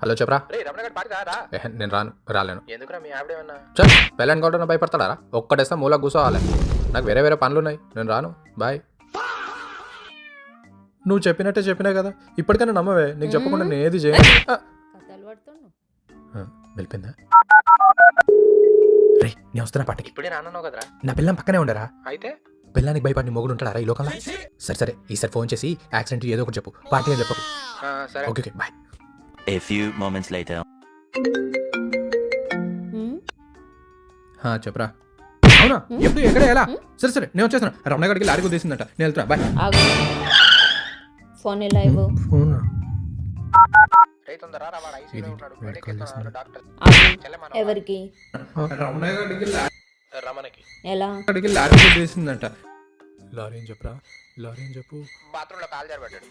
Hello చెప్పరా. రే రమణగడ్ party రా. నేను రాలేను. ఎందుకురా మీ ఆవిడేమన్నా? చల్ పెళ్ళని కొట్టడం భయపడతాడా? ఒక్కటేస్తా మూల కూర్చోవాలి. నాకు వేరే పనులు ఉన్నాయి, నేను రాను. బాయ్. నువ్వు చెప్పినా కదా, ఇప్పటికైనా నమ్మవే. నీకు చెప్పకుండా నేను ఏది చేయను. వెళ్ళిపోయిందా? రే నేను వస్తున్నా పార్టీకి. ఇప్పుడే రానన్నావు కదరా. నా పిల్లం పక్కనే ఉండరా? అయితే పిల్లానికి భయపడి మొగుడు ఉంటాడా ఈ లోకంలో? సరే ఈసారి ఫోన్ చేసి యాక్సిడెంట్ ఏదో ఒకటి చెప్పు, పార్టీ అని చెప్పకు. సరే okay bye. A few moments later. చెప్పరా. అవునా? ఎప్పుడు ఎక్కడ ఎలా? సరే నేను వచ్చేస్తున్నా. రమణ గడికి లారీ కుదేసిందంట, నేను వెళ్తున్నా. బాయ్. ఫోన్ ఎలా ఇవ్వు? ఫోన్ రే తొందరరా రా, వాడు ఐసీయూలో ఉన్నాడు. బయటికి వెళ్తున్నాడు డాక్టర్. ఎవరికి? రమణ రమణకి ఎలా? గడికి లారీ కుదేసిందంట. లారీ అని చెప్పరా. లారీ అని చెప్పు. బాత్రూంలో కాలు జారబడ్డాడు.